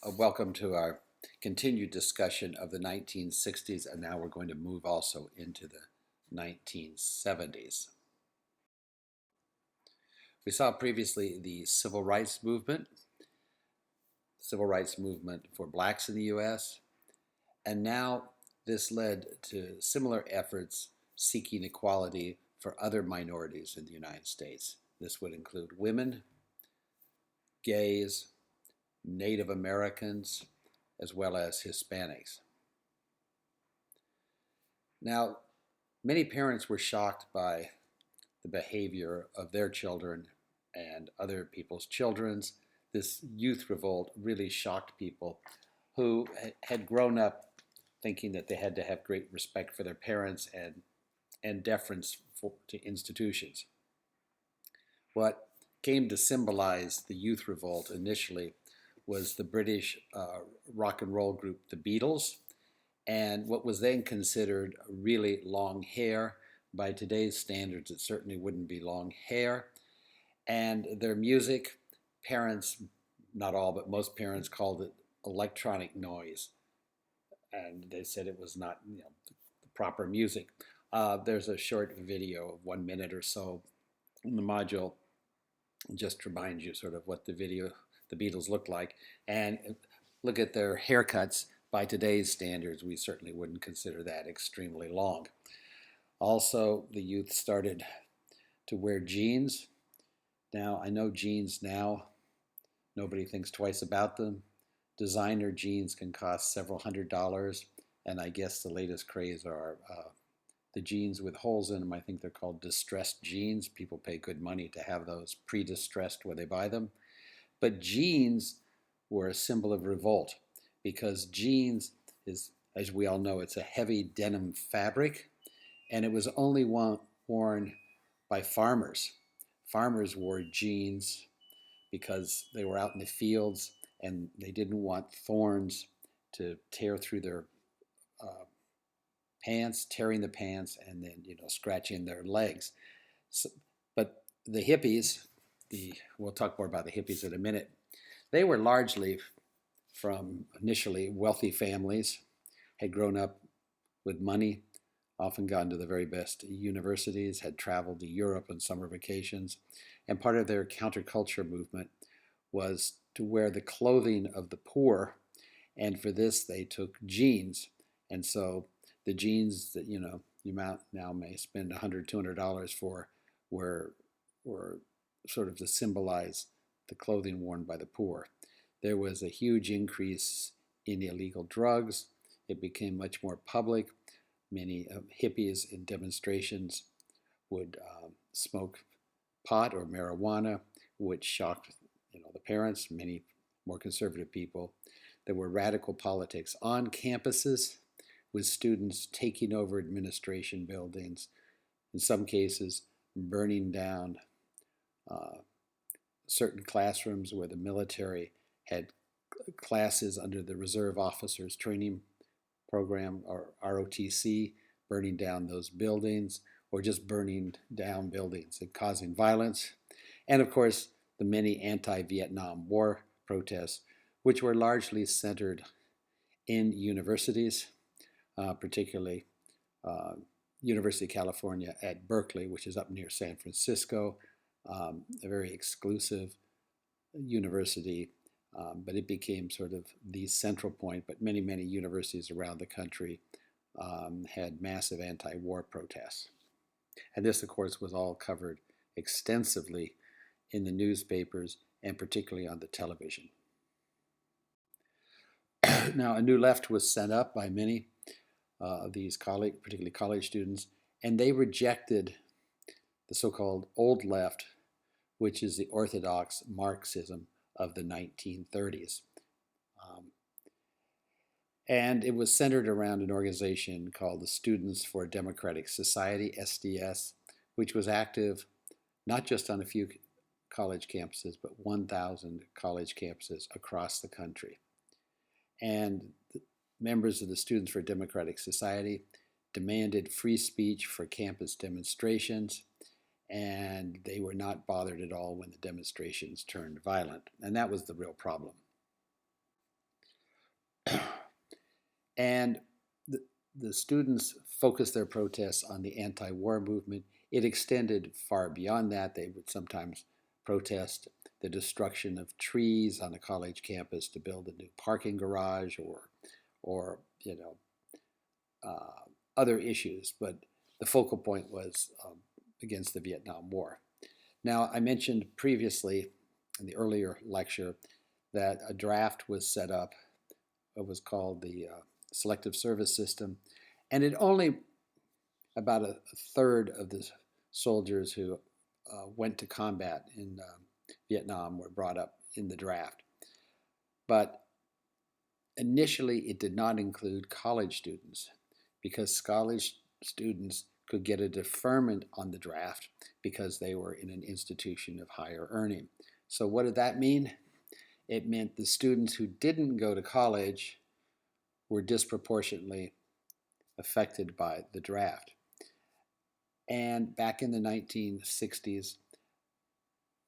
Welcome to our continued discussion of the 1960s, and now we're going to move also into the 1970s. We saw previously the civil rights movement for blacks in the U.S., and now this led to similar efforts seeking equality for other minorities in the United States. This would include women, gays, Native Americans, as well as Hispanics. Now, many parents were shocked by the behavior of their children and other people's children's. This youth revolt really shocked people who had grown up thinking that they had to have great respect for their parents and deference to institutions. What came to symbolize the youth revolt initially was the British rock and roll group, the Beatles, and what was then considered really long hair. By today's standards, it certainly wouldn't be long hair. And their music, parents, not all, but most parents called it electronic noise. And they said it was not the proper music. There's a short video of 1 minute or so in the module, just reminds you sort of what the Beatles looked like. And look at their haircuts. By today's standards, we certainly wouldn't consider that extremely long. Also, the youth started to wear jeans. Now, I know jeans now, nobody thinks twice about them. Designer jeans can cost several $100s, and I guess the latest craze are the jeans with holes in them. I think they're called distressed jeans. People pay good money to have those pre-distressed where they buy them. But jeans were a symbol of revolt because jeans is, as we all know, it's a heavy denim fabric, and it was only worn by farmers. Farmers wore jeans because they were out in the fields and they didn't want thorns to tear through their pants, tearing the pants, and then scratching their legs. So, but the hippies, we'll talk more about the hippies in a minute. They were largely from initially wealthy families, had grown up with money, often gone to the very best universities, had traveled to Europe on summer vacations, and part of their counterculture movement was to wear the clothing of the poor, and for this they took jeans. And so the jeans that you now may spend $100, $200 for were sort of to symbolize the clothing worn by the poor. There was a huge increase in illegal drugs. It became much more public. Many hippies in demonstrations would smoke pot or marijuana, which shocked the parents, many more conservative people. There were radical politics on campuses, with students taking over administration buildings, in some cases burning down certain classrooms where the military had classes under the Reserve Officers Training Program, or ROTC, burning down those buildings, or just burning down buildings and causing violence. And of course, the many anti-Vietnam War protests, which were largely centered in universities, particularly University of California at Berkeley, which is up near San Francisco, a very exclusive university, but it became sort of the central point. But many, many universities around the country had massive anti-war protests. And this, of course, was all covered extensively in the newspapers and particularly on the television. Now, a new left was set up by many of these particularly college students, and they rejected the so-called old left, which is the orthodox Marxism of the 1930s. And it was centered around an organization called the Students for a Democratic Society, SDS, which was active not just on a few college campuses, but 1,000 college campuses across the country. And members of the Students for a Democratic Society demanded free speech for campus demonstrations, and they were not bothered at all when the demonstrations turned violent. And that was the real problem. And the students focused their protests on the anti-war movement. It extended far beyond that. They would sometimes protest the destruction of trees on a college campus to build a new parking garage, or other issues. But the focal point was against the Vietnam War. Now, I mentioned previously in the earlier lecture that a draft was set up. It was called the Selective Service System, and it only about a third of the soldiers who went to combat in Vietnam were brought up in the draft. But initially, it did not include college students because college students could get a deferment on the draft because they were in an institution of higher earning. So what did that mean? It meant the students who didn't go to college were disproportionately affected by the draft. And back in the 1960s,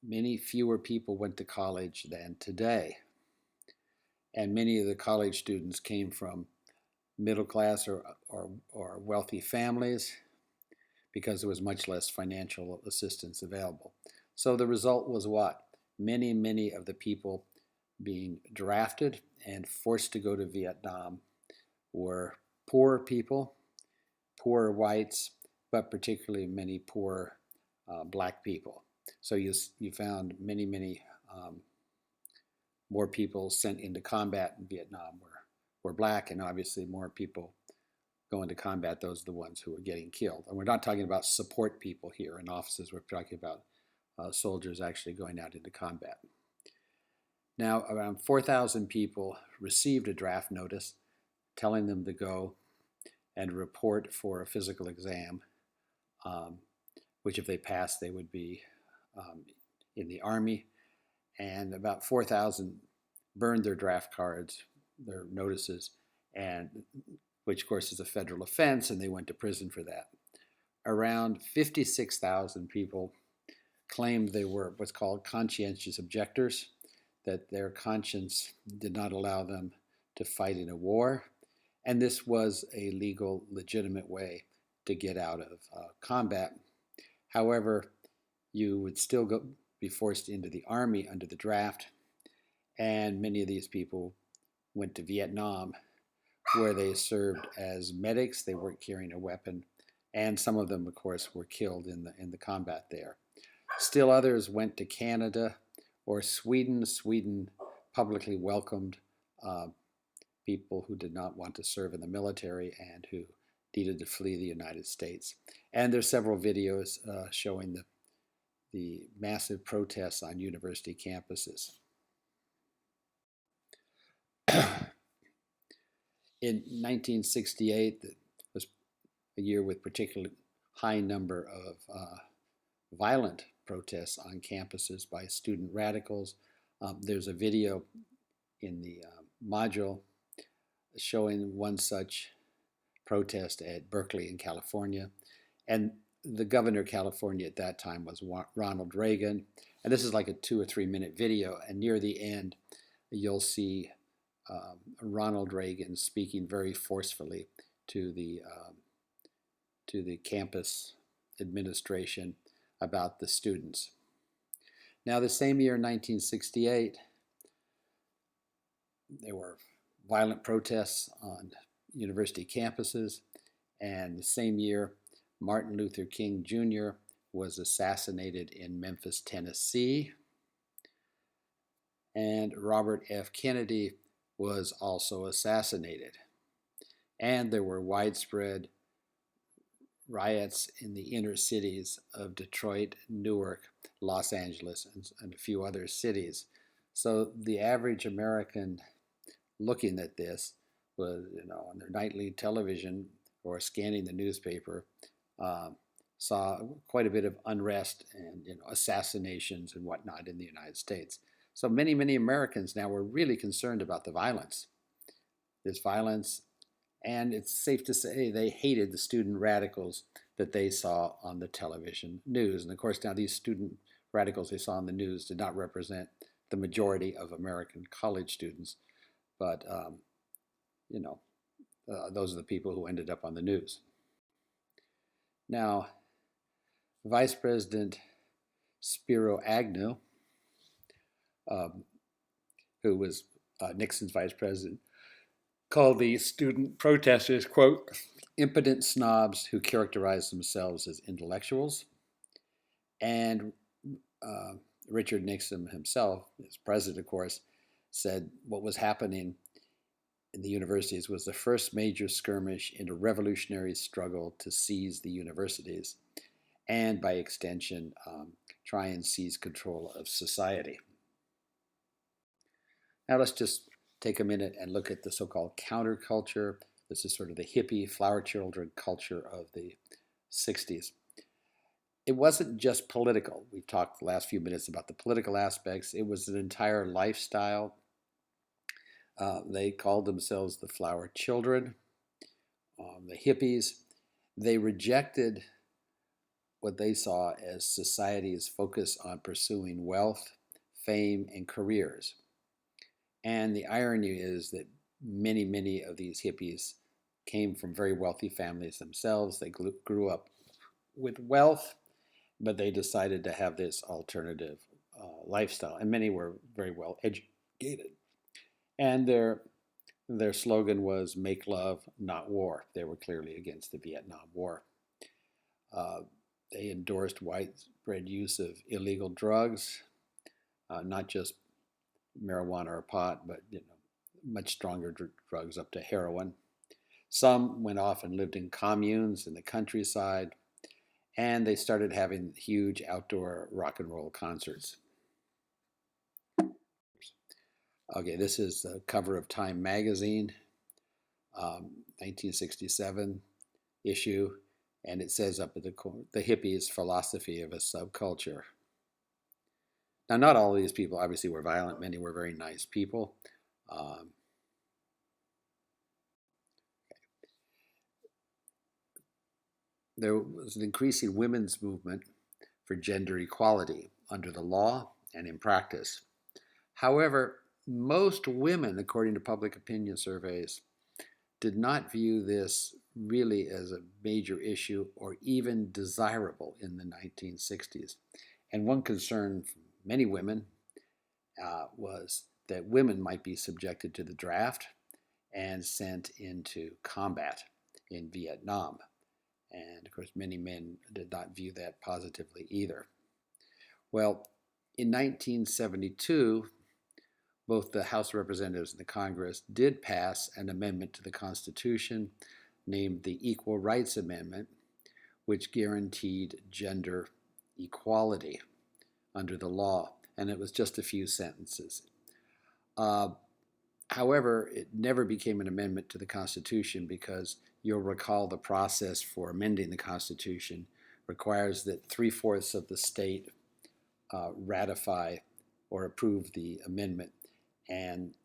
many fewer people went to college than today. And many of the college students came from middle class or wealthy families because there was much less financial assistance available. So the result was what? Many of the people being drafted and forced to go to Vietnam were poor people, poor whites, but particularly many poor black people. So you found many more people sent into combat in Vietnam were black, and obviously more people going to combat, those are the ones who were getting killed. And we're not talking about support people here in offices, we're talking about soldiers actually going out into combat. Now, around 4,000 people received a draft notice telling them to go and report for a physical exam, which if they passed, they would be in the Army. And about 4,000 burned their draft cards, their notices, and which of course is a federal offense, and they went to prison for that. Around 56,000 people claimed they were what's called conscientious objectors, that their conscience did not allow them to fight in a war, and this was a legal, legitimate way to get out of combat. However, you would still be forced into the Army under the draft, and many of these people went to Vietnam, where they served as medics. They weren't carrying a weapon, and some of them, of course, were killed in the combat there. Still others went to Canada or Sweden. Sweden publicly welcomed people who did not want to serve in the military and who needed to flee the United States. And there's several videos showing the massive protests on university campuses. In 1968, that was a year with particularly high number of violent protests on campuses by student radicals. There's a video in the module showing one such protest at Berkeley in California. And the governor of California at that time was Ronald Reagan. And this is like a 2 or 3 minute video. And near the end, you'll see Ronald Reagan speaking very forcefully to the campus administration about the students. Now, the same year, 1968, there were violent protests on university campuses, and the same year, Martin Luther King Jr. was assassinated in Memphis, Tennessee, and Robert F. Kennedy was also assassinated. And there were widespread riots in the inner cities of Detroit, Newark, Los Angeles, and a few other cities. So the average American looking at this was, on their nightly television or scanning the newspaper, saw quite a bit of unrest and assassinations and whatnot in the United States. So many Americans now were really concerned about the violence. This violence, and it's safe to say they hated the student radicals that they saw on the television news. And of course, now these student radicals they saw on the news did not represent the majority of American college students, but those are the people who ended up on the news. Now, Vice President Spiro Agnew, who was Nixon's vice president, called the student protesters, quote, impotent snobs who characterize themselves as intellectuals. And Richard Nixon himself, as president, of course, said what was happening in the universities was the first major skirmish in a revolutionary struggle to seize the universities and, by extension, try and seize control of society. Now let's just take a minute and look at the so-called counterculture. This is sort of the hippie flower children culture of the 60s. It wasn't just political. We've talked the last few minutes about the political aspects. It was an entire lifestyle. They called themselves the flower children, the hippies. They rejected what they saw as society's focus on pursuing wealth, fame, and careers. And the irony is that many of these hippies came from very wealthy families themselves. They grew up with wealth, but they decided to have this alternative lifestyle. And many were very well educated. And their slogan was "Make love, not war." They were clearly against the Vietnam War. They endorsed widespread use of illegal drugs, not just marijuana or pot, but much stronger drugs up to heroin. Some went off and lived in communes in the countryside, and they started having huge outdoor rock and roll concerts. Okay, this is the cover of Time magazine, 1967 issue, and it says up at the corner, "The hippies' philosophy of a subculture." Now, not all of these people obviously were violent. Many were very nice people. There was an increasing women's movement for gender equality under the law and in practice. However, most women, according to public opinion surveys, did not view this really as a major issue or even desirable in the 1960s. And one concern for many women was that women might be subjected to the draft and sent into combat in Vietnam. And of course, many men did not view that positively either. Well, in 1972, both the House of Representatives and the Congress did pass an amendment to the Constitution named the Equal Rights Amendment, which guaranteed gender equality under the law. And it was just a few sentences. However, it never became an amendment to the Constitution because you'll recall the process for amending the Constitution requires that 3/4 of the state ratify or approve the amendment. And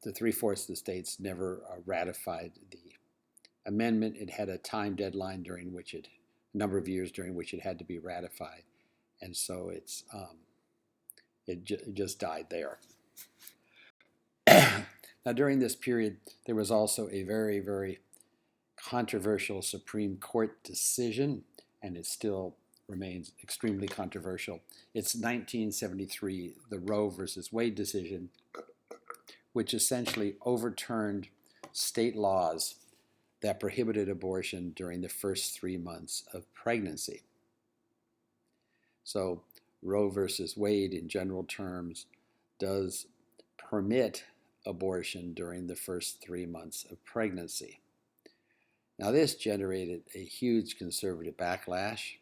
the 3/4 of the states never ratified the amendment. It had a time deadline during which a number of years during which it had to be ratified. And so it just died there. Now, during this period, there was also a very controversial Supreme Court decision, and it still remains extremely controversial. It's 1973, the Roe versus Wade decision, which essentially overturned state laws that prohibited abortion during the first 3 months of pregnancy. So Roe versus Wade, in general terms, does permit abortion during the first 3 months of pregnancy. Now, this generated a huge conservative backlash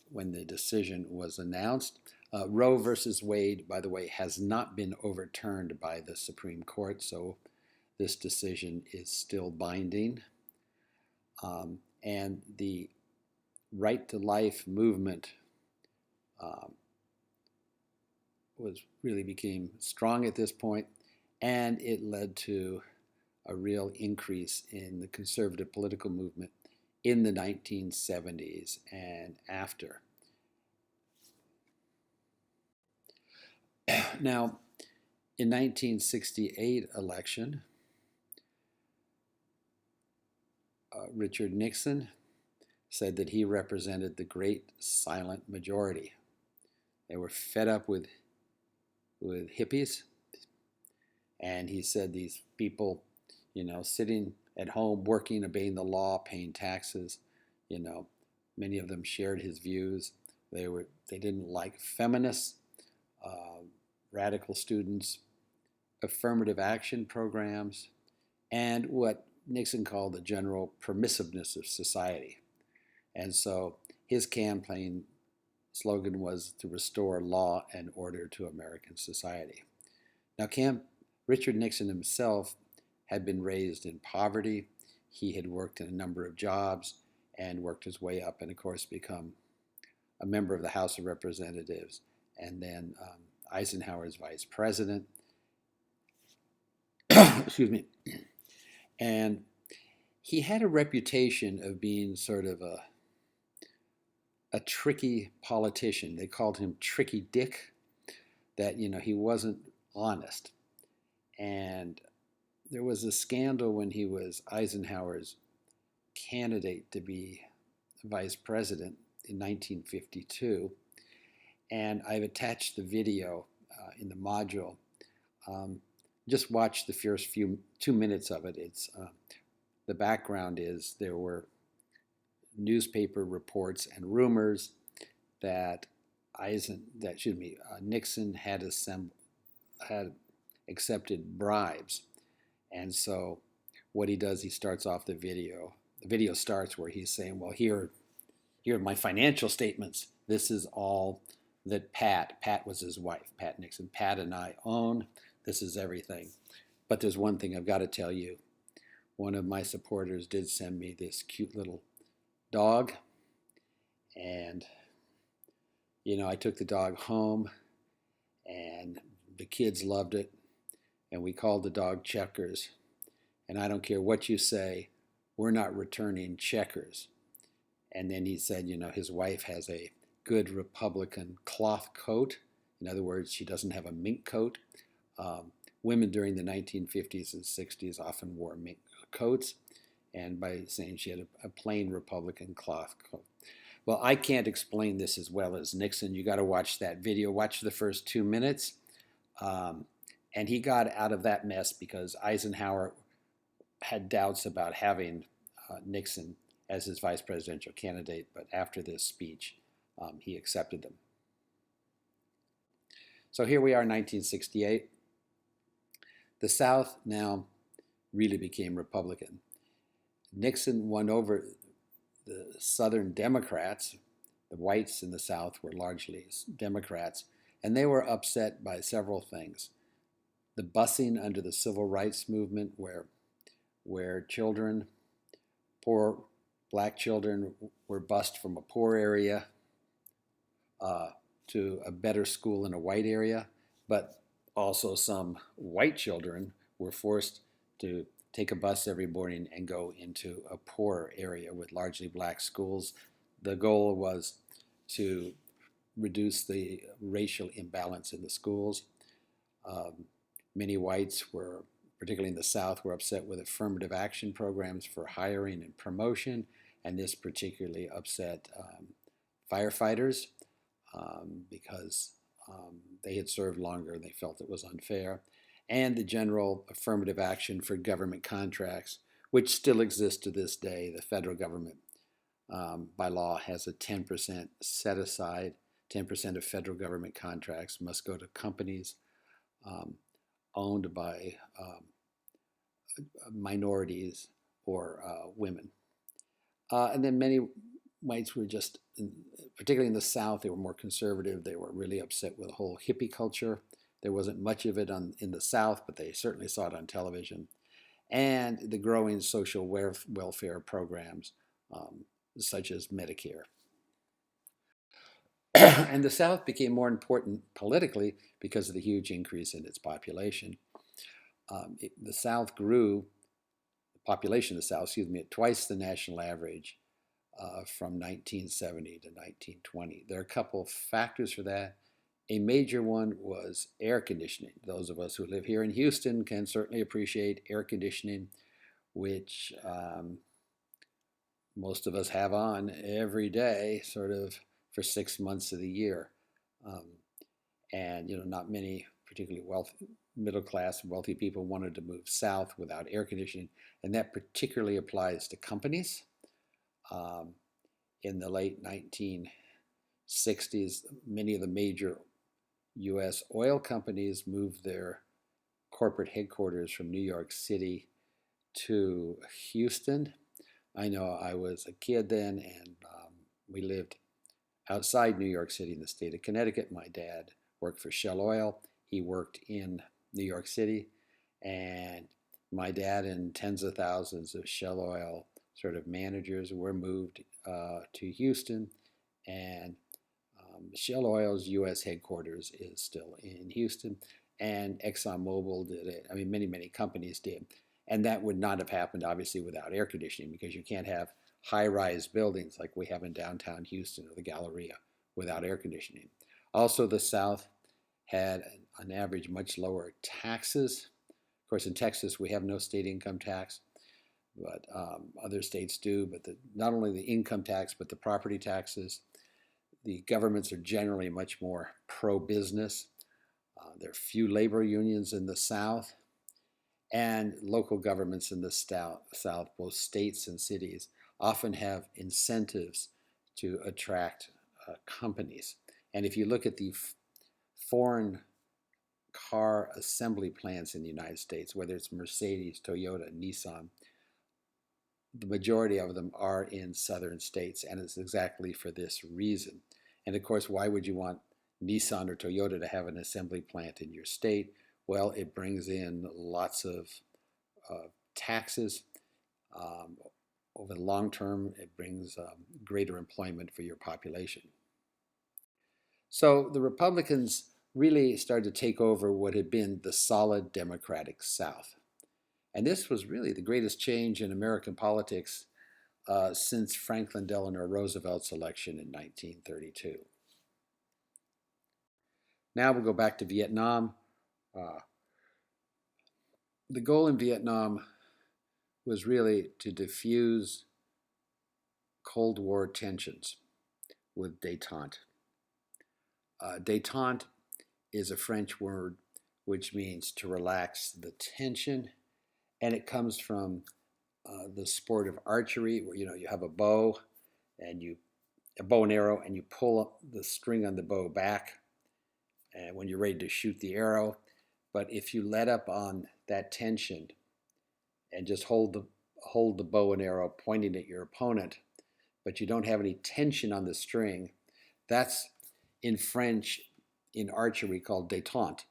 when the decision was announced. Roe versus Wade, by the way, has not been overturned by the Supreme Court, so this decision is still binding. And the right to life movement really became strong at this point, and it led to a real increase in the conservative political movement in the 1970s and after. Now, in 1968 election, Richard Nixon said that he represented the great silent majority. They were fed up with hippies, and he said these people, sitting at home, working, obeying the law, paying taxes, you know, many of them shared his views. They didn't like feminists, uh, radical students, affirmative action programs, and what Nixon called the general permissiveness of society. And so his campaign slogan was to restore law and order to American society. Now, Richard Nixon himself had been raised in poverty. He had worked in a number of jobs and worked his way up, and of course become a member of the House of Representatives, and then Eisenhower's vice president. Excuse me. And he had a reputation of being sort of a tricky politician. They called him Tricky Dick, that, he wasn't honest. And there was a scandal when he was Eisenhower's candidate to be vice president in 1952. And I've attached the video in the module. Just watch the first 2 minutes of it. It's the background is there were newspaper reports and rumors that Nixon had accepted bribes, and so what he does, he starts off the video. The video starts where he's saying, "Well, here are my financial statements. This is all that Pat was his wife, Pat Nixon, Pat and I own. This is everything. But there's one thing I've got to tell you. One of my supporters did send me this cute little dog, and I took the dog home, and the kids loved it, and we called the dog Checkers. And I don't care what you say, we're not returning Checkers." And then he said, his wife has a good Republican cloth coat. In other words, she doesn't have a mink coat. Women during the 1950s and 60s often wore mink coats, and by saying she had a plain Republican cloth coat. Well, I can't explain this as well as Nixon. You got to watch that video. Watch the first 2 minutes. And he got out of that mess because Eisenhower had doubts about having Nixon as his vice presidential candidate, but after this speech, he accepted them. So here we are in 1968. The South now really became Republican. Nixon won over the Southern Democrats. The whites in the South were largely Democrats, and they were upset by several things. The busing under the civil rights movement, where children, poor black children, were bused from a poor area to a better school in a white area, but also some white children were forced to take a bus every morning and go into a poor area with largely black schools. The goal was to reduce the racial imbalance in the schools. Many whites were, particularly in the South, were upset with affirmative action programs for hiring and promotion, and this particularly upset firefighters because they had served longer and they felt it was unfair, and the general affirmative action for government contracts, which still exists to this day. The federal government, by law, has a 10% set aside. 10% of federal government contracts must go to companies owned by minorities or women. And then many whites were just, particularly in the South, they were more conservative. They were really upset with the whole hippie culture. There wasn't much of it in the South, but they certainly saw it on television. And the growing social welfare programs, such as Medicare. And the South became more important politically because of the huge increase in its population. The South grew, the population of the South, at twice the national average from 1970 to 1920. There are a couple of factors for that. A major one was air conditioning. Those of us who live here in Houston can certainly appreciate air conditioning, which most of us have on every day, sort of for 6 months of the year. Um, and not many, particularly middle class, wealthy people wanted to move south without air conditioning, and that particularly applies to companies. Um, in the late 1960s, many of the major U.S. oil companies moved their corporate headquarters from New York City to Houston. I know I was a kid then, and we lived outside New York City in the state of Connecticut. My dad worked for Shell Oil. He worked in New York City. And my dad and tens of thousands of Shell Oil sort of managers were moved to Houston. And Shell Oil's U.S. headquarters is still in Houston. And ExxonMobil did it. I mean, many, many companies did. And that would not have happened, obviously, without air conditioning, because you can't have high-rise buildings like we have in downtown Houston or the Galleria without air conditioning. Also, the South had, on average, much lower taxes. Of course, in Texas, we have no state income tax, but other states do. But not only the income tax, but the property taxes. The governments are generally much more pro-business. There are few labor unions in the South, and local governments in the South, both states and cities, often have incentives to attract companies. And if you look at the foreign car assembly plants in the United States, whether it's Mercedes, Toyota, Nissan, the majority of them are in southern states, and it's exactly for this reason. And of course, why would you want Nissan or Toyota to have an assembly plant in your state? Well, it brings in lots of taxes. Over the long term, it brings greater employment for your population. So the Republicans really started to take over what had been the solid Democratic South. And this was really the greatest change in American politics since Franklin Delano Roosevelt's election in 1932. Now we'll go back to Vietnam. The goal in Vietnam was really to diffuse Cold War tensions with détente. Détente is a French word which means to relax the tension, and it comes from the sport of archery, where you have a bow and arrow, and you pull up the string on the bow back, and when you're ready to shoot the arrow. But if you let up on that tension and just hold the bow and arrow pointing at your opponent, but you don't have any tension on the string, that's in French, in archery, called détente.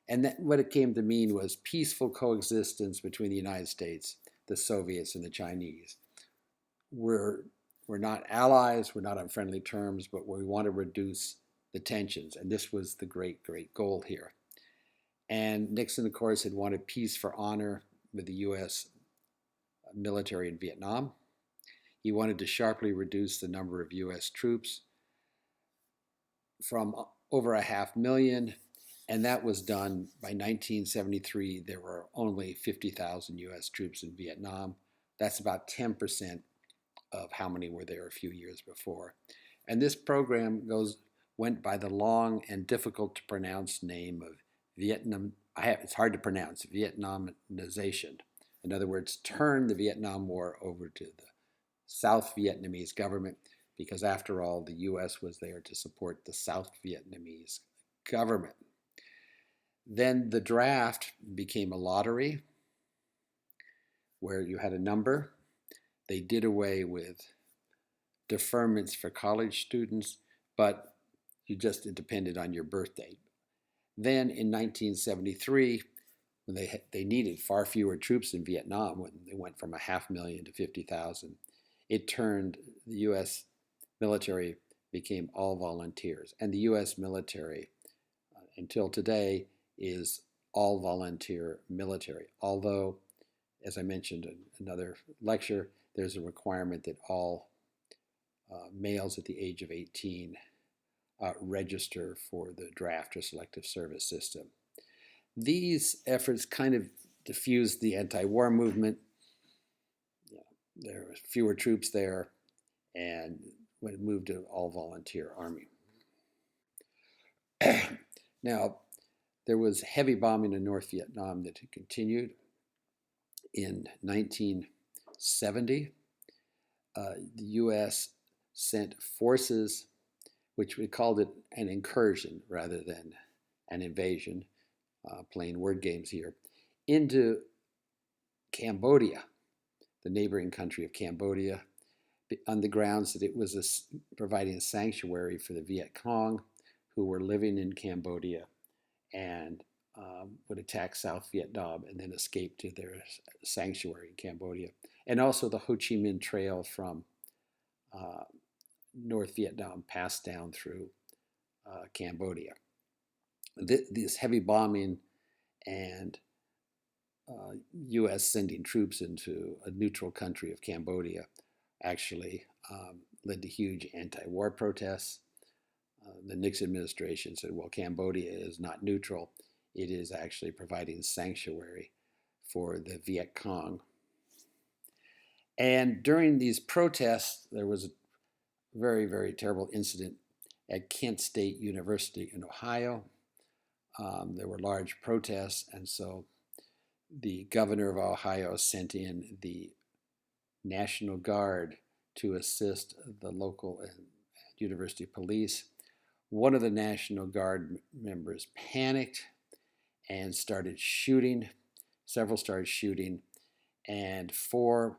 And what it came to mean was peaceful coexistence between the United States, the Soviets, and the Chinese. We're not allies, we're not on friendly terms, but we want to reduce the tensions. And this was the great, great goal here. And Nixon, of course, had wanted peace for honor with the U.S. military in Vietnam. He wanted to sharply reduce the number of U.S. troops from over 500,000, and that was done by 1973. There were only 50,000 U.S. troops in Vietnam. That's about 10% of how many were there a few years before. And this program went by the long and difficult to pronounce name of it's hard to pronounce, Vietnamization. In other words, turn the Vietnam War over to the South Vietnamese government, because after all, the U.S. was there to support the South Vietnamese government. Then the draft became a lottery where you had a number. They did away with deferments for college students, but it depended on your birth date. Then in 1973, when they needed far fewer troops in Vietnam, when they went from 500,000 to 50,000, it turned, the U.S. military became all volunteers. And the U.S. military, until today, is all volunteer military. Although, as I mentioned in another lecture, there's a requirement that all males at the age of 18 register for the draft or selective service system. These efforts kind of diffused the anti-war movement. there were fewer troops there, and when it moved to all volunteer army. Now, there was heavy bombing in North Vietnam that had continued. In 1970, the U.S. sent forces, which we called it an incursion rather than an invasion, playing word games here, into Cambodia, the neighboring country of Cambodia, on the grounds that it was providing a sanctuary for the Viet Cong, who were living in Cambodia and would attack South Vietnam and then escape to their sanctuary in Cambodia. And also the Ho Chi Minh Trail from North Vietnam passed down through Cambodia. This heavy bombing and U.S. sending troops into a neutral country of Cambodia actually led to huge anti-war protests. The Nixon administration said, well, Cambodia is not neutral. It is actually providing sanctuary for the Viet Cong. And during these protests, there was a very, very terrible incident at Kent State University in Ohio. There were large protests, and so the governor of Ohio sent in the National Guard to assist the local and university police. One of the National Guard members panicked and started shooting. Several started shooting, and 4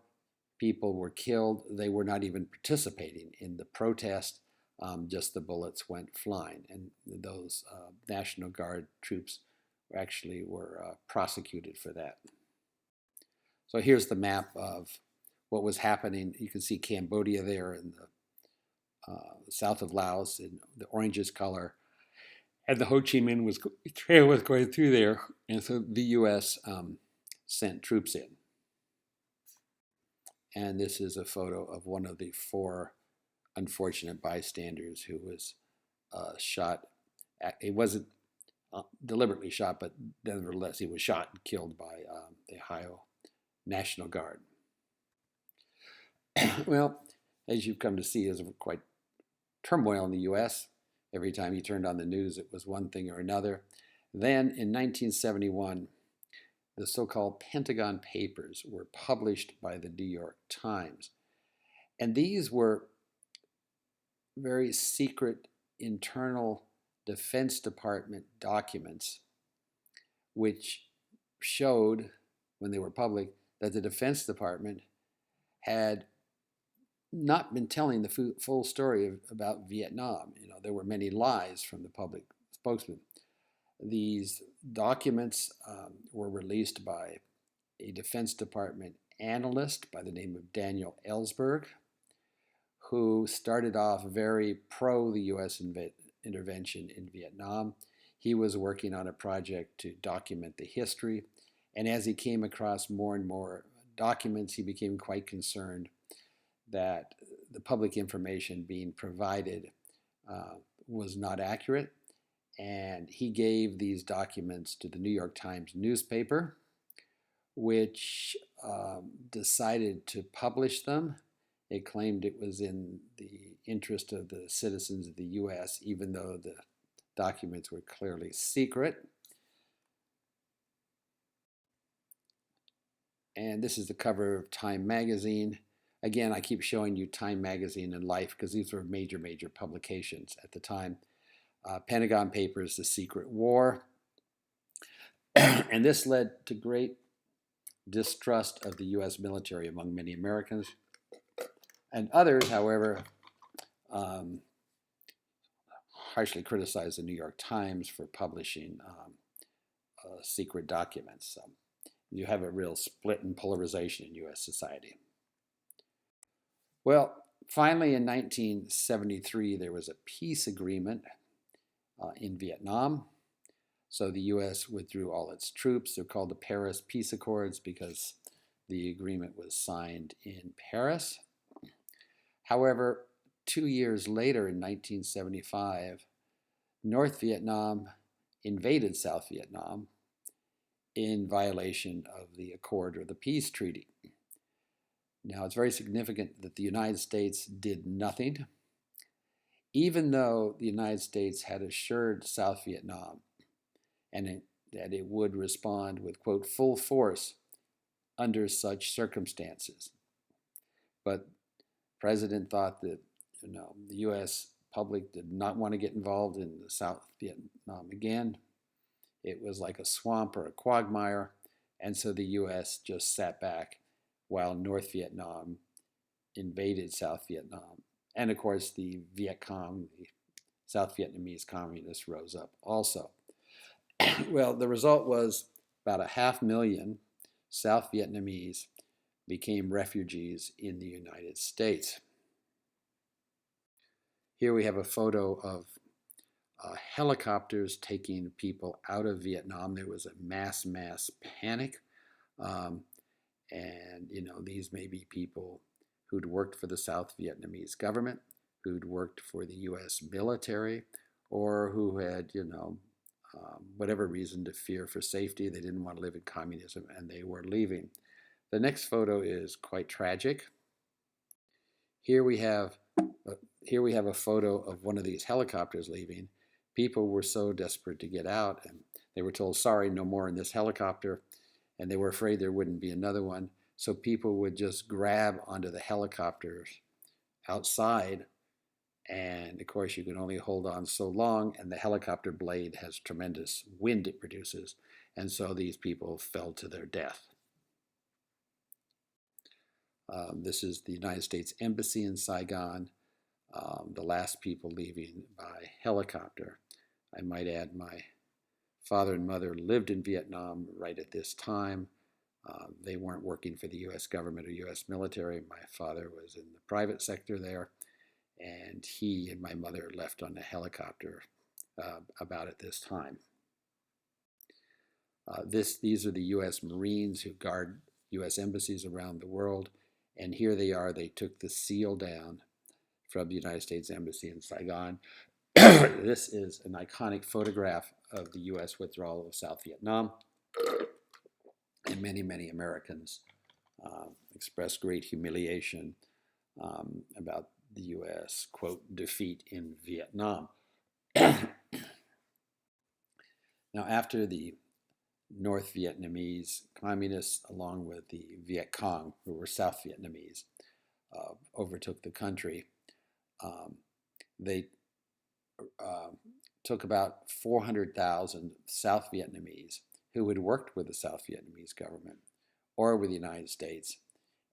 people were killed. They were not even participating in the protest. Just the bullets went flying, and those National Guard troops actually were prosecuted for that. So here's the map of what was happening. You can see Cambodia there in the south of Laos in the orangish color, and the Ho Chi Minh Trail was going through there, and so the U.S. Sent troops in. And this is a photo of one of the 4 unfortunate bystanders who was shot. He wasn't deliberately shot, but nevertheless he was shot and killed by the Ohio National Guard. Well, as you've come to see, there's quite turmoil in the U.S. Every time you turned on the news, it was one thing or another. Then in 1971, the so-called Pentagon Papers were published by the New York Times. And these were very secret internal Defense Department documents which showed, when they were public, that the Defense Department had not been telling the full story about Vietnam. There were many lies from the public spokesman. These documents were released by a Defense Department analyst by the name of Daniel Ellsberg, who started off very pro the U.S. intervention in Vietnam. He was working on a project to document the history, and as he came across more and more documents, he became quite concerned that the public information being provided was not accurate, and he gave these documents to the New York Times newspaper, which decided to publish them. It claimed it was in the interest of the citizens of the U.S., even though the documents were clearly secret. And this is the cover of Time magazine. Again, I keep showing you Time magazine and Life because these were major, major publications at the time. Pentagon Papers, The Secret War. And this led to great distrust of the U.S. military among many Americans. And others, however, harshly criticized the New York Times for publishing secret documents. So you have a real split and polarization in U.S. society. Well, finally in 1973, there was a peace agreement in Vietnam. So the U.S. withdrew all its troops. They're called the Paris Peace Accords because the agreement was signed in Paris. However, 2 years later in 1975, North Vietnam invaded South Vietnam in violation of the accord or the peace treaty. Now, it's very significant that the United States did nothing, even though the United States had assured South Vietnam that it would respond with, quote, full force under such circumstances. But the president thought that the U.S. public did not want to get involved in the South Vietnam again. It was like a swamp or a quagmire, and so the U.S. just sat back while North Vietnam invaded South Vietnam. And of course, the Viet Cong, the South Vietnamese communists, rose up also. Well, the result was about 500,000 South Vietnamese became refugees in the United States. Here we have a photo of helicopters taking people out of Vietnam. There was a mass panic. And, these may be people who'd worked for the South Vietnamese government, who'd worked for the U.S. military, or who had, whatever reason to fear for safety. They didn't want to live in communism, and they were leaving. The next photo is quite tragic. Here we have a photo of one of these helicopters leaving. People were so desperate to get out, and they were told, sorry, no more in this helicopter, and they were afraid there wouldn't be another one. So people would just grab onto the helicopters outside, and of course you can only hold on so long, and the helicopter blade has tremendous wind it produces, and so these people fell to their death. This is the United States Embassy in Saigon, the last people leaving by helicopter. I might add my father and mother lived in Vietnam right at this time. They weren't working for the U.S. government or U.S. military. My father was in the private sector there, and he and my mother left on a helicopter about at this time. These are the U.S. Marines who guard U.S. embassies around the world, and here they are. They took the seal down from the United States Embassy in Saigon. This is an iconic photograph of the U.S. withdrawal of South Vietnam, and many Americans expressed great humiliation about the U.S., quote, defeat in Vietnam. Now, after the North Vietnamese communists, along with the Viet Cong, who were South Vietnamese, overtook the country, they took about 400,000 South Vietnamese who had worked with the South Vietnamese government or with the United States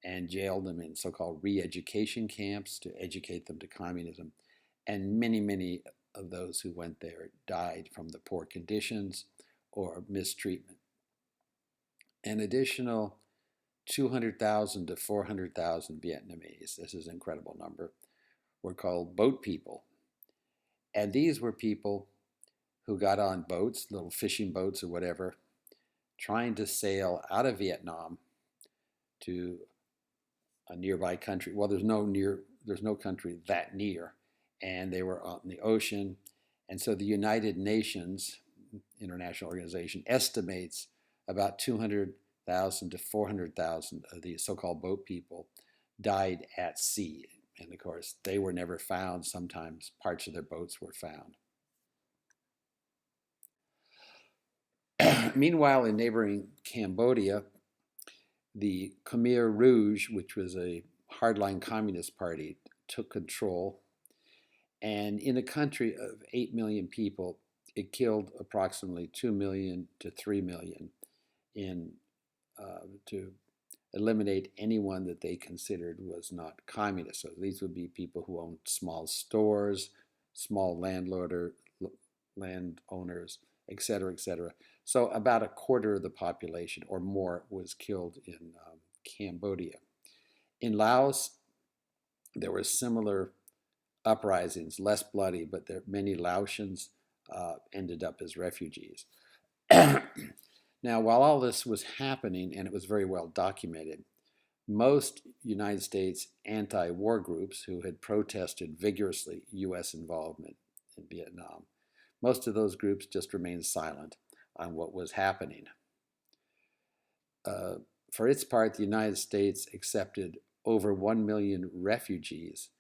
and jailed them in so-called re-education camps to educate them to communism. And many of those who went there died from the poor conditions or mistreatment. An additional 200,000 to 400,000 Vietnamese, this is an incredible number, were called boat people. And these were people who got on boats, little fishing boats or whatever, trying to sail out of Vietnam to a nearby country. Well, there's no country that near, and they were on the ocean. And so the United Nations, international organization, estimates about 200,000 to 400,000 of these so-called boat people died at sea. And of course, they were never found. Sometimes parts of their boats were found. Meanwhile, in neighboring Cambodia, the Khmer Rouge, which was a hardline communist party, took control. And in a country of 8 million people, it killed approximately 2 million to 3 million to eliminate anyone that they considered was not communist. So these would be people who owned small stores, small landowners, etc., etc. So about a quarter of the population or more was killed in Cambodia. In Laos, there were similar uprisings, less bloody, but many Laotians ended up as refugees. Now, while all this was happening, and it was very well documented, most United States anti-war groups who had protested vigorously U.S. involvement in Vietnam, most of those groups just remained silent on what was happening. For its part, the United States accepted over 1 million refugees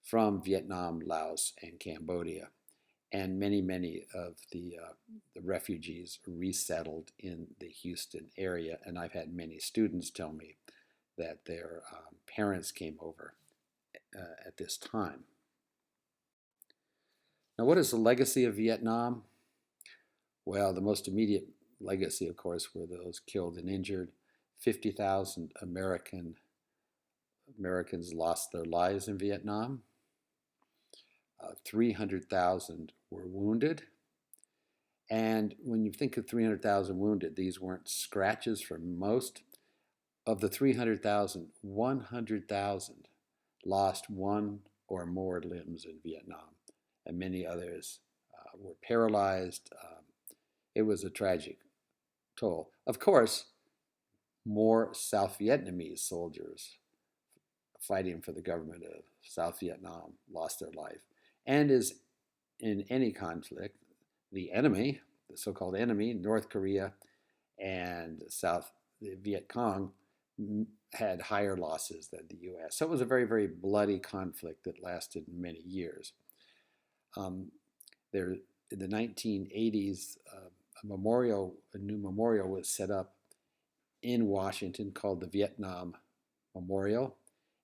from Vietnam, Laos, and Cambodia. And many of the refugees resettled in the Houston area. And I've had many students tell me that their parents came over at this time. Now, what is the legacy of Vietnam? Well, the most immediate legacy, of course, were those killed and injured. 50,000 Americans lost their lives in Vietnam. 300,000 were wounded. And when you think of 300,000 wounded, these weren't scratches for most. Of the 300,000, 100,000 lost one or more limbs in Vietnam, and many others were paralyzed. It was a tragic toll. Of course, more South Vietnamese soldiers fighting for the government of South Vietnam lost their life. And as in any conflict, the enemy, the so-called enemy, North Korea and the Viet Cong, had higher losses than the U.S. So it was a very, very bloody conflict that lasted many years. There, in the 1980s, a new memorial was set up in Washington called the Vietnam Memorial,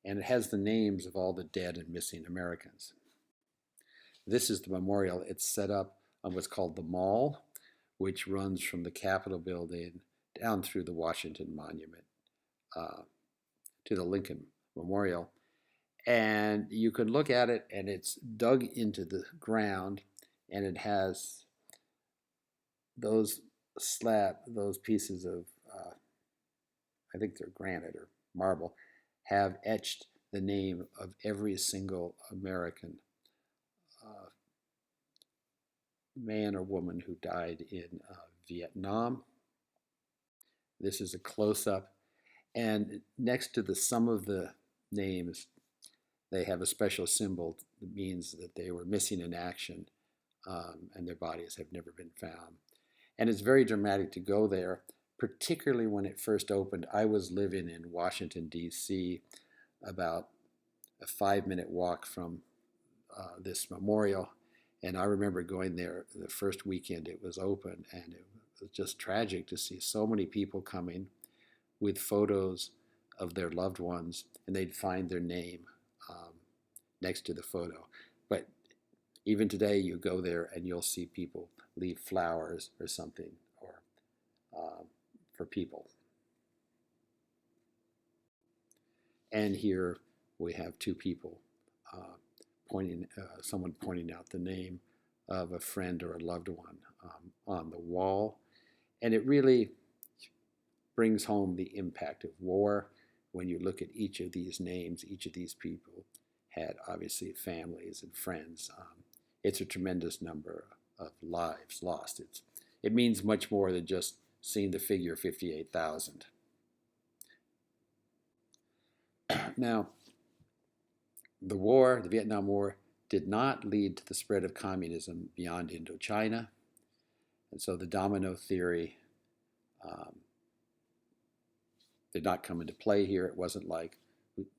and it has the names of all the dead and missing Americans. This is the memorial. It's set up on what's called the Mall, which runs from the Capitol building down through the Washington Monument to the Lincoln Memorial. And you can look at it, and it's dug into the ground, and it has those pieces of, I think they're granite or marble, have etched the name of every single American man or woman who died in Vietnam. This is a close-up. And next to some of the names, they have a special symbol that means that they were missing in action and their bodies have never been found. And it's very dramatic to go there, particularly when it first opened. I was living in Washington, D.C., about a 5-minute walk from this memorial. And I remember going there the first weekend it was open, and it was just tragic to see so many people coming with photos of their loved ones, and they'd find their name next to the photo. But even today, you go there and you'll see people leave flowers or something or for people. And here we have two people someone pointing out the name of a friend or a loved one on the wall. And it really brings home the impact of war. When you look at each of these names, each of these people had obviously families and friends. It's a tremendous number of lives lost. It means much more than just seeing the figure 58,000. Now, the Vietnam War, did not lead to the spread of communism beyond Indochina. And so the domino theory did not come into play here. It wasn't like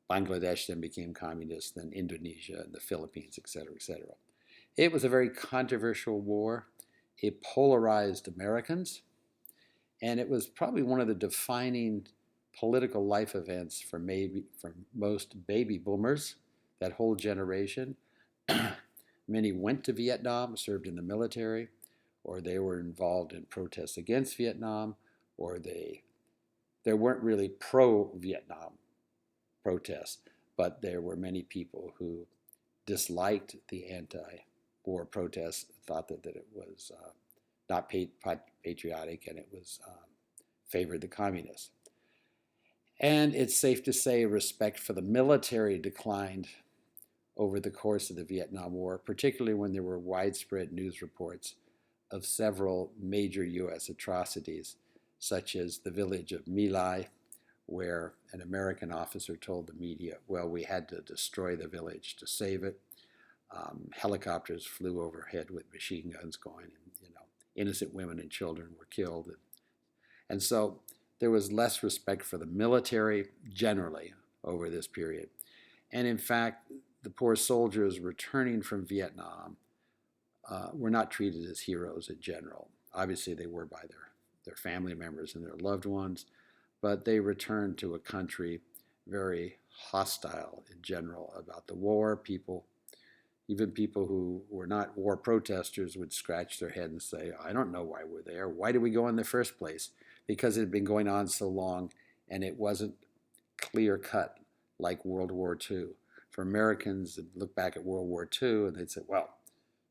Bangladesh then became communist, then Indonesia and the Philippines, et cetera, et cetera. It was a very controversial war. It polarized Americans, and it was probably one of the defining political life events for most baby boomers, that whole generation. Many went to Vietnam, served in the military, or they were involved in protests against Vietnam, or there weren't really pro-Vietnam protests, but there were many people who disliked the anti-war protests, thought that it was not patriotic, and it was favored the communists. And it's safe to say respect for the military declined over the course of the Vietnam War, particularly when there were widespread news reports of several major U.S. atrocities, such as the village of My Lai, where an American officer told the media, well, we had to destroy the village to save it. Helicopters flew overhead with machine guns going, and innocent women and children were killed. And so there was less respect for the military generally over this period. And in fact, the poor soldiers returning from Vietnam were not treated as heroes in general. Obviously, they were by their family members and their loved ones, but they returned to a country very hostile in general about the war. Even people who were not war protesters would scratch their head and say, I don't know why we're there. Why did we go in the first place? Because it had been going on so long and it wasn't clear cut like World War II. For Americans, they'd look back at World War II and they'd say, well,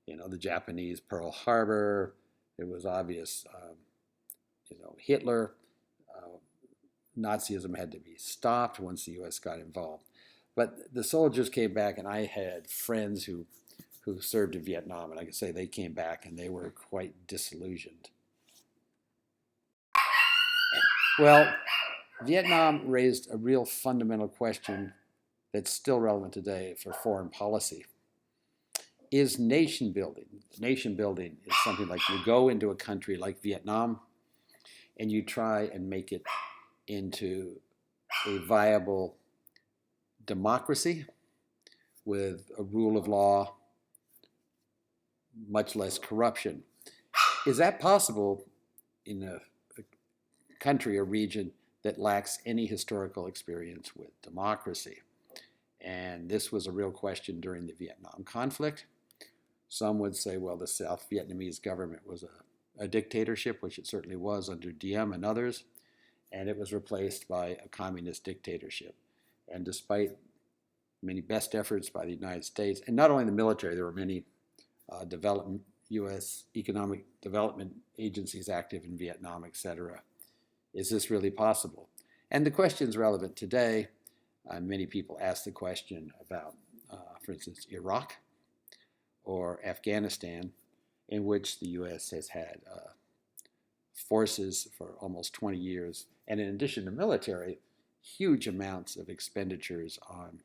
the Japanese Pearl Harbor, it was obvious, Hitler, Nazism had to be stopped once the U.S. got involved. But the soldiers came back, and I had friends who served in Vietnam, and I can say they came back and they were quite disillusioned. Well, Vietnam raised a real fundamental question that's still relevant today for foreign policy. Is nation building? Nation building is something like you go into a country like Vietnam and you try and make it into a viable democracy with a rule of law, much less corruption. Is that possible in a country or region that lacks any historical experience with democracy? And this was a real question during the Vietnam conflict. Some would say, well, the South Vietnamese government was a dictatorship, which it certainly was under Diem and others, and it was replaced by a communist dictatorship. And despite many best efforts by the United States, and not only the military, there were many U.S. economic development agencies active in Vietnam, etc. Is this really possible? And the question is relevant today. Many people ask the question about, for instance, Iraq or Afghanistan, in which the U.S. has had forces for almost 20 years. And in addition to military, huge amounts of expenditures on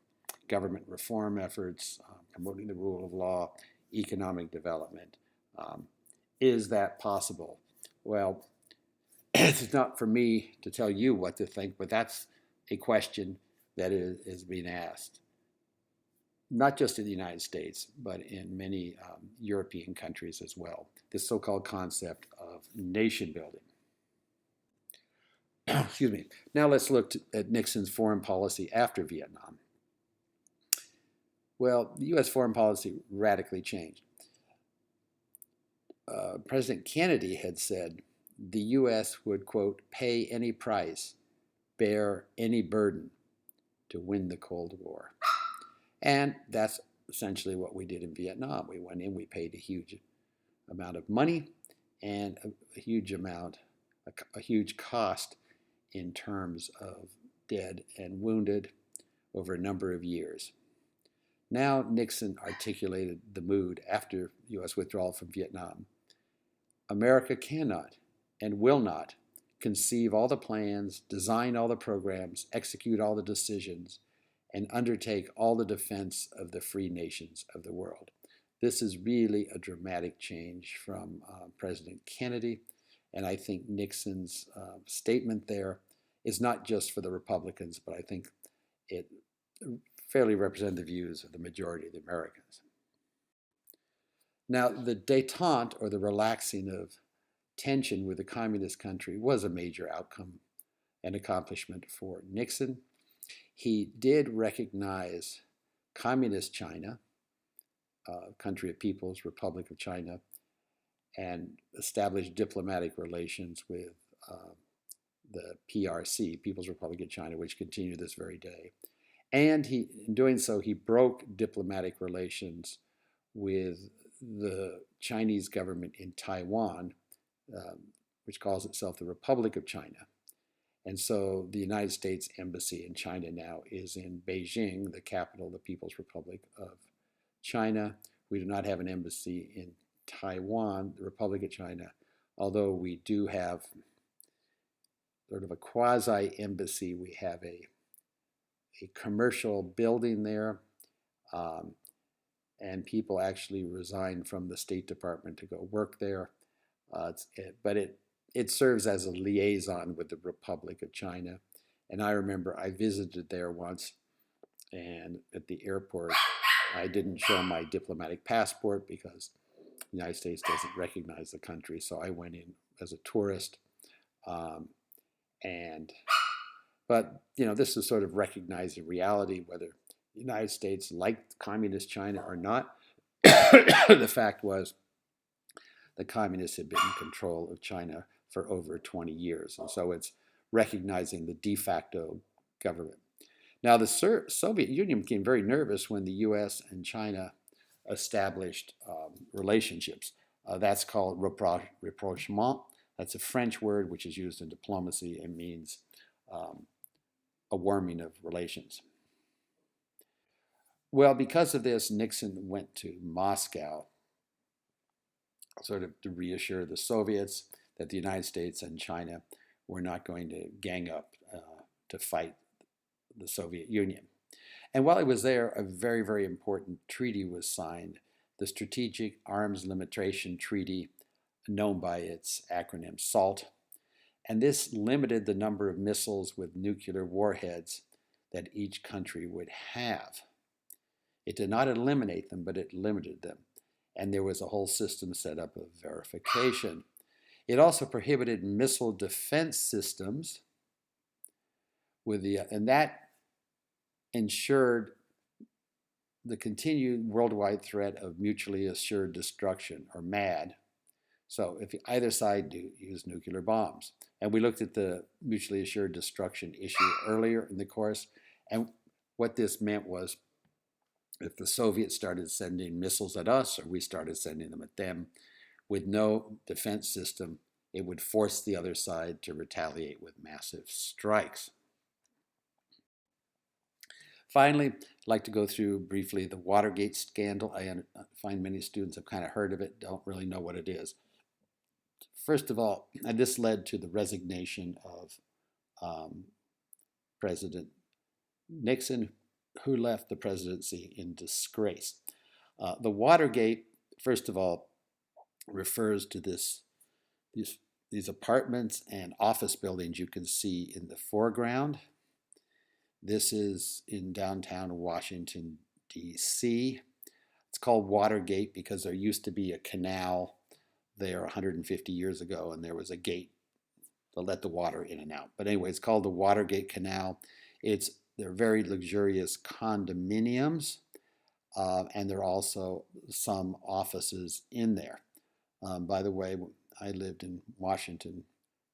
government reform efforts, promoting the rule of law, economic development. Is that possible? Well, it's not for me to tell you what to think, but that's a question that is being asked, not just in the United States, but in many European countries as well. This so-called concept of nation building. Excuse me. Now let's look at Nixon's foreign policy after Vietnam. Well, the U.S. foreign policy radically changed. President Kennedy had said the U.S. would, quote, pay any price, bear any burden to win the Cold War. And that's essentially what we did in Vietnam. We went in, we paid a huge amount of money and a huge cost in terms of dead and wounded over a number of years. Now Nixon articulated the mood after U.S. withdrawal from Vietnam. America cannot and will not conceive all the plans, design all the programs, execute all the decisions, and undertake all the defense of the free nations of the world. This is really a dramatic change from President Kennedy, and I think Nixon's statement there is not just for the Republicans, but I think it fairly represents the views of the majority of the Americans. Now, the détente, or the relaxing of tension with the communist country, was a major outcome and accomplishment for Nixon. He did recognize Communist China, country of People's Republic of China, and established diplomatic relations with the PRC, People's Republic of China, which continue this very day. And in doing so, he broke diplomatic relations with the Chinese government in Taiwan, which calls itself the Republic of China. And so the United States Embassy in China now is in Beijing, the capital of the People's Republic of China. We do not have an embassy in Taiwan, the Republic of China, although we do have sort of a quasi-embassy. We have a commercial building there, and people actually resign from the State Department to go work there. But it serves as a liaison with the Republic of China. And I remember I visited there once And at the airport, I didn't show my diplomatic passport because the United States doesn't recognize the country. So I went in as a tourist. Um, and But this is sort of recognizing reality, whether the United States liked communist China or not. The fact was the communists had been in control of China for over 20 years. And so it's recognizing the de facto government. Now, the Soviet Union became very nervous when the US and China established relationships. That's called rapprochement. That's a French word which is used in diplomacy and means a warming of relations. Well, because of this, Nixon went to Moscow sort of to reassure the Soviets that the United States and China were not going to gang up to fight the Soviet Union. And while he was there, a very, very important treaty was signed, the Strategic Arms Limitation Treaty, known by its acronym SALT. And this limited the number of missiles with nuclear warheads that each country would have. It did not eliminate them, but it limited them. And there was a whole system set up of verification. It also prohibited missile defense systems and that ensured the continued worldwide threat of mutually assured destruction, or MAD. So if either side use nuclear bombs. And we looked at the mutually assured destruction issue earlier in the course. And what this meant was if the Soviets started sending missiles at us, or we started sending them at them, with no defense system, it would force the other side to retaliate with massive strikes. Finally, I'd like to go through briefly the Watergate Scandal. I find many students have kind of heard of it, don't really know what it is. First of all, this led to the resignation of President Nixon, who left the presidency in disgrace. The Watergate, first of all, refers to these apartments and office buildings you can see in the foreground. This is in downtown Washington, D.C. It's called Watergate because there used to be a canal there 150 years ago, and there was a gate to let the water in and out. But anyway, it's called the Watergate Canal. They're very luxurious condominiums, and there are also some offices in there. By the way, I lived in Washington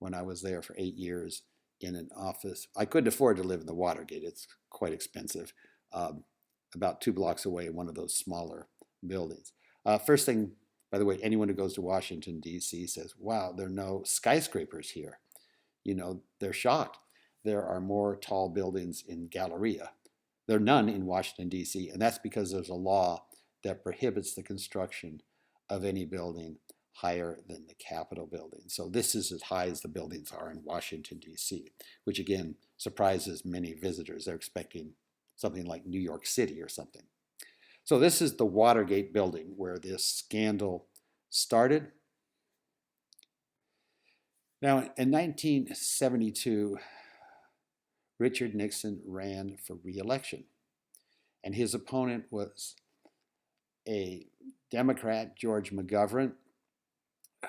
when I was there for 8 years in an office. I couldn't afford to live in the Watergate. It's quite expensive. About 2 blocks away in one of those smaller buildings. First thing, by the way, anyone who goes to Washington, D.C. says, wow, there are no skyscrapers here. They're shocked. There are more tall buildings in Galleria. There are none in Washington, D.C., and that's because there's a law that prohibits the construction of any building higher than the Capitol building. So this is as high as the buildings are in Washington, D.C., which again surprises many visitors. They're expecting something like New York City or something. So this is the Watergate building where this scandal started. Now, in 1972, Richard Nixon ran for re-election, and his opponent was a Democrat, George McGovern,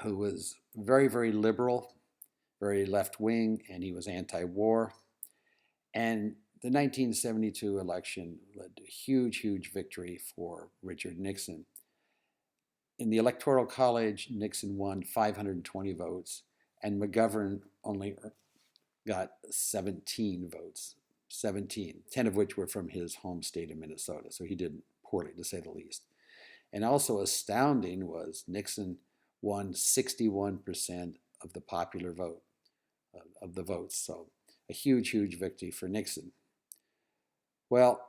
who was very, very liberal, very left-wing, and he was anti-war. And the 1972 election led to a huge, huge victory for Richard Nixon. In the Electoral College, Nixon won 520 votes, and McGovern only got 17 votes, 10 of which were from his home state of Minnesota. So he did poorly, to say the least. And also astounding was Nixon won 61% of the popular vote, of the votes. So a huge, huge victory for Nixon. Well,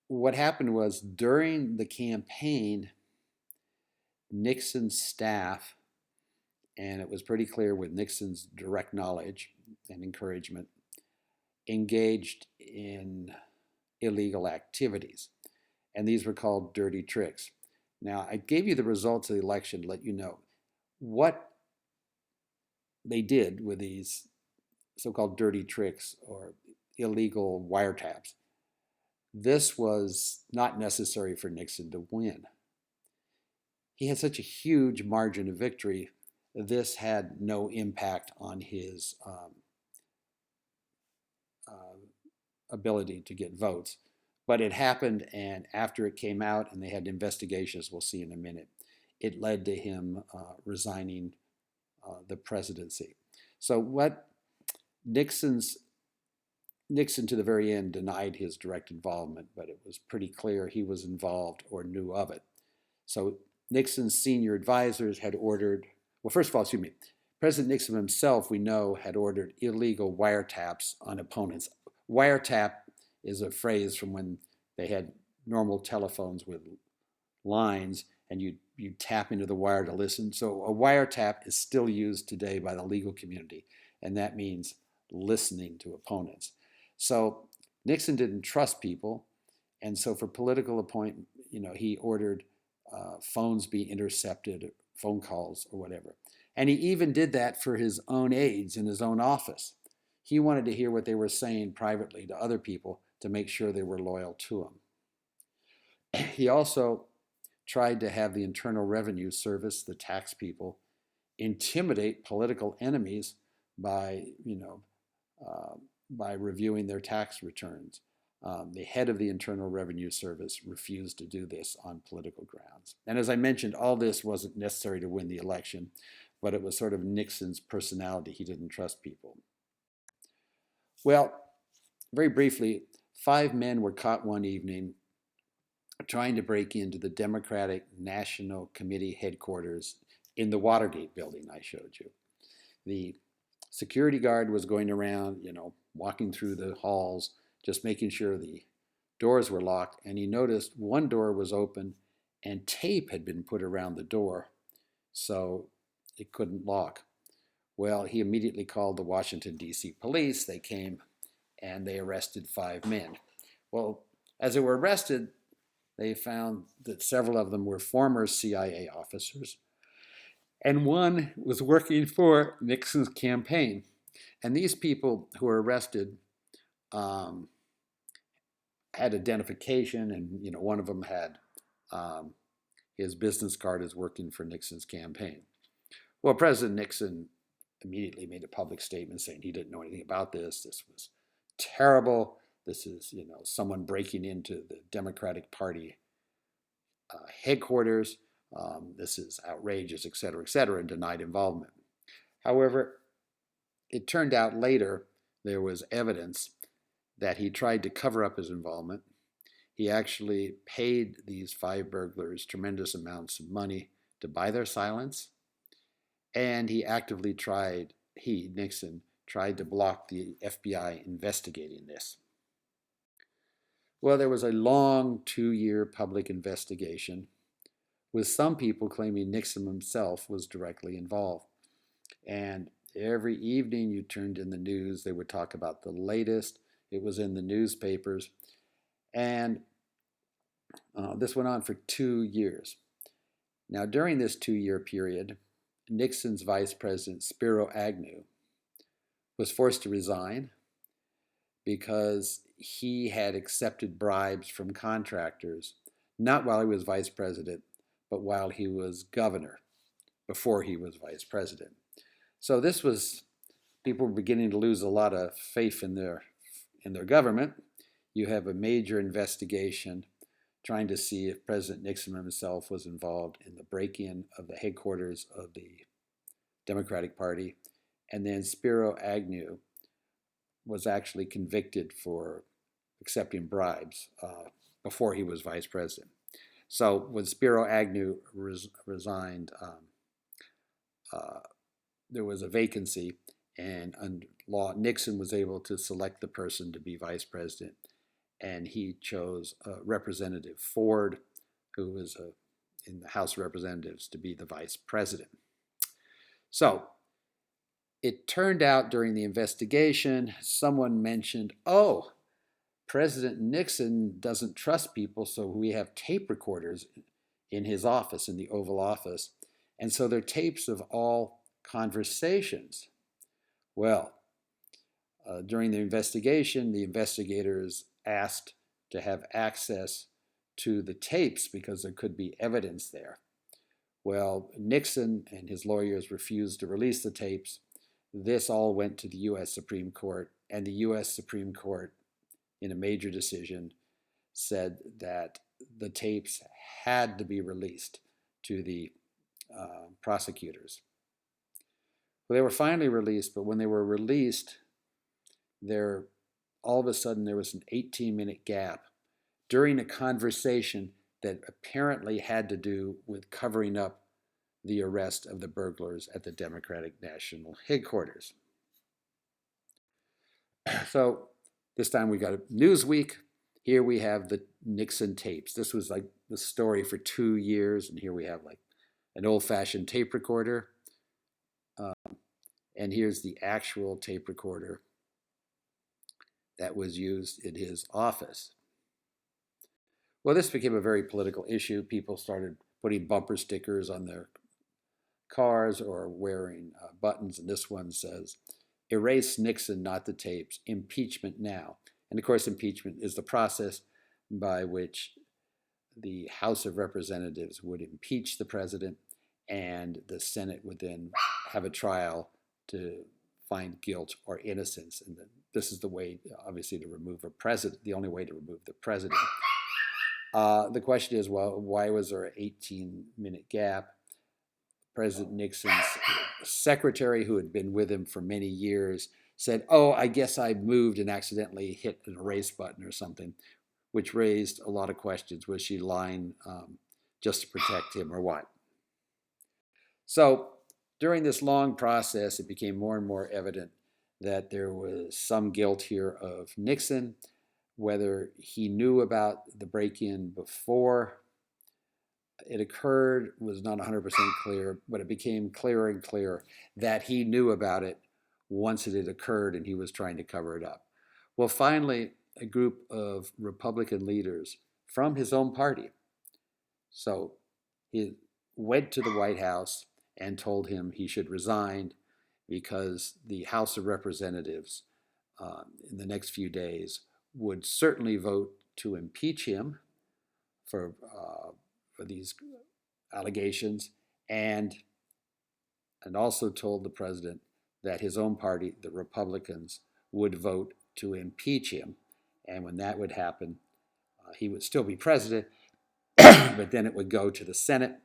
what happened was during the campaign, Nixon's staff, and it was pretty clear with Nixon's direct knowledge and encouragement, engaged in illegal activities. And these were called dirty tricks. Now, I gave you the results of the election to let you know what they did with these so-called dirty tricks or illegal wiretaps. this was not necessary for Nixon to win. He had such a huge margin of victory, this had no impact on his uh, ability to get votes. But it happened, and after it came out and they had investigations, we'll see in a minute, it led to him resigning the presidency. So what Nixon to the very end denied his direct involvement, but it was pretty clear he was involved or knew of it. So Nixon's senior advisors had ordered, well, first of all, excuse me, President Nixon himself, we know, had ordered illegal wiretaps on opponents. Wiretap is a phrase from when they had normal telephones with lines and you tap into the wire to listen. So a wiretap is still used today by the legal community, and that means listening to opponents. So Nixon didn't trust people, and so for political appointment, he ordered phones be intercepted, phone calls or whatever. And he even did that for his own aides in his own office. He wanted to hear what they were saying privately to other people to make sure they were loyal to him. He also tried to have the Internal Revenue Service, the tax people, intimidate political enemies by, by reviewing their tax returns. The head of the Internal Revenue Service refused to do this on political grounds. And as I mentioned, all this wasn't necessary to win the election, but it was sort of Nixon's personality. He didn't trust people. Well, very briefly, 5 men were caught one evening trying to break into the Democratic National Committee headquarters in the Watergate building I showed you. The security guard was going around, walking through the halls, just making sure the doors were locked, and he noticed one door was open and tape had been put around the door so it couldn't lock. Well, he immediately called the Washington, D.C. police. They came and they arrested 5 men. Well, as they were arrested, they found that several of them were former CIA officers, and one was working for Nixon's campaign. And these people who were arrested had identification, and one of them had his business card as working for Nixon's campaign. Well, President Nixon immediately made a public statement saying he didn't know anything about this. This was terrible. This is, someone breaking into the Democratic Party headquarters. This is outrageous, et cetera, and denied involvement. However, it turned out later there was evidence that he tried to cover up his involvement. He actually paid these 5 burglars tremendous amounts of money to buy their silence, and Nixon, tried to block the FBI investigating this. Well, there was a long 2-year public investigation, with some people claiming Nixon himself was directly involved. And every evening you turned in the news, they would talk about the latest. It was in the newspapers. And this went on for 2 years. Now, during this 2-year period, Nixon's vice president, Spiro Agnew, was forced to resign because he had accepted bribes from contractors, not while he was vice president, but while he was governor, before he was vice president. So people were beginning to lose a lot of faith in their government. You have a major investigation trying to see if President Nixon himself was involved in the break-in of the headquarters of the Democratic Party. And then Spiro Agnew was actually convicted for accepting bribes before he was vice president. So when Spiro Agnew resigned, there was a vacancy, and under law, Nixon was able to select the person to be vice president, and he chose Representative Ford, who was in the House of Representatives, to be the vice president. So it turned out during the investigation, someone mentioned, President Nixon doesn't trust people, so we have tape recorders in his office, in the Oval Office. And so they're tapes of all conversations. Well, during the investigation, the investigators asked to have access to the tapes because there could be evidence there. Well, Nixon and his lawyers refused to release the tapes. This all went to the U.S. Supreme Court, and the U.S. Supreme Court, in a major decision, said that the tapes had to be released to the prosecutors. Well, they were finally released, but when they were released, all of a sudden there was an 18-minute gap during a conversation that apparently had to do with covering up the arrest of the burglars at the Democratic National Headquarters. So this time we got a Newsweek. Here we have the Nixon tapes. This was like the story for 2 years, and here we have like an old-fashioned tape recorder. And here's the actual tape recorder that was used in his office. Well, this became a very political issue. People started putting bumper stickers on their cars or wearing buttons, and this one says, "Erase Nixon, not the tapes. Impeachment now." And of course, impeachment is the process by which the House of Representatives would impeach the president, and the Senate would then have a trial to find guilt or innocence. And this is the way, obviously, to remove a president, the only way to remove the president. The question is, well, why was there an 18-minute gap? President Nixon's secretary, who had been with him for many years, said, "Oh, I guess I moved and accidentally hit an erase button or something," which raised a lot of questions. Was she lying just to protect him or what? So during this long process, it became more and more evident that there was some guilt here of Nixon. Whether he knew about the break-in before it occurred was not 100% clear, but it became clearer and clearer that he knew about it once it had occurred and he was trying to cover it up. Well, finally, a group of Republican leaders from his own party, so he went to the White House and told him he should resign because the House of Representatives in the next few days would certainly vote to impeach him for these allegations, and also told the president that his own party, the Republicans, would vote to impeach him. And when that would happen, he would still be president, but then it would go to the Senate.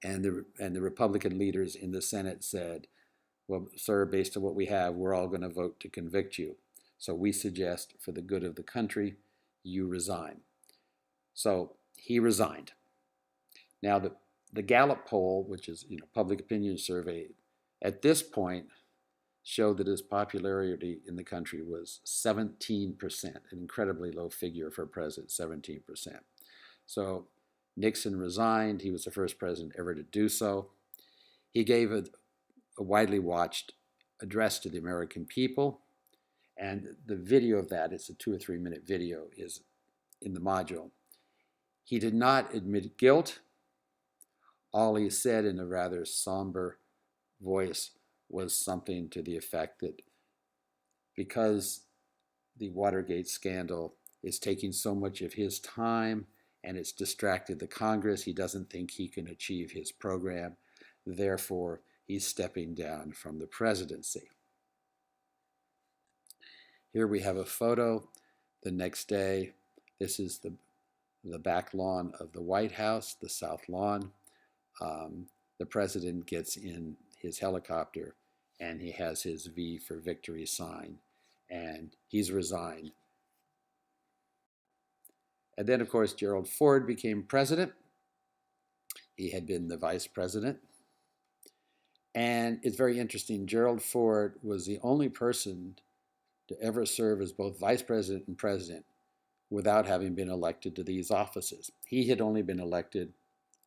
And the Republican leaders in the Senate said, "Well, sir, based on what we have, we're all going to vote to convict you. So we suggest, for the good of the country, you resign." So he resigned. Now, the Gallup poll, which is public opinion survey, at this point showed that his popularity in the country was 17%, an incredibly low figure for a president, 17%. So Nixon resigned. He was the first president ever to do so. He gave a widely watched address to the American people, and the video of that, it's a 2 or 3 minute video, is in the module. He did not admit guilt. All he said in a rather somber voice was something to the effect that because the Watergate scandal is taking so much of his time and it's distracted the Congress, he doesn't think he can achieve his program. Therefore, he's stepping down from the presidency. Here we have a photo the next day. This is the back lawn of the White House, the South Lawn. The president gets in his helicopter and he has his V for victory sign, and he's resigned. And then, of course, Gerald Ford became president. He had been the vice president. And it's very interesting. Gerald Ford was the only person to ever serve as both vice president and president without having been elected to these offices. He had only been elected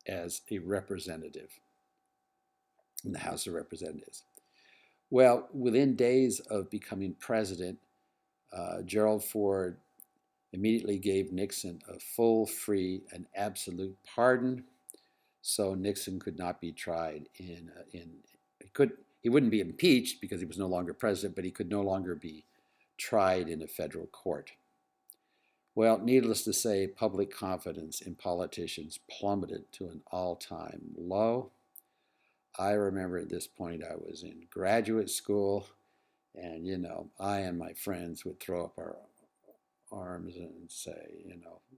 as a representative in the House of Representatives. Well, within days of becoming president, Gerald Ford immediately gave Nixon a full, free, and absolute pardon, so Nixon could not be tried he wouldn't be impeached because he was no longer president, but he could no longer be tried in a federal court. Well, needless to say, public confidence in politicians plummeted to an all-time low. I remember at this point I was in graduate school, and I and my friends would throw up our arms and say,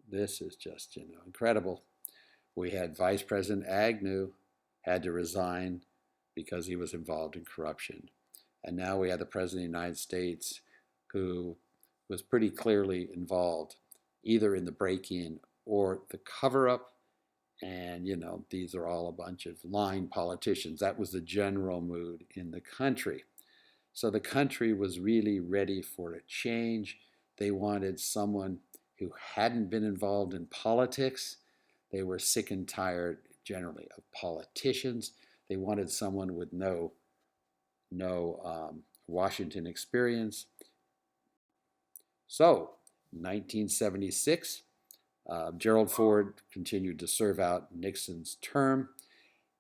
this is just, incredible. We had Vice President Agnew had to resign because he was involved in corruption. And now we had the President of the United States who was pretty clearly involved either in the break-in or the cover-up. And, these are all a bunch of lying politicians. That was the general mood in the country. So the country was really ready for a change. They wanted someone who hadn't been involved in politics. They were sick and tired, generally, of politicians. They wanted someone with no Washington experience. So, 1976, Gerald Ford continued to serve out Nixon's term,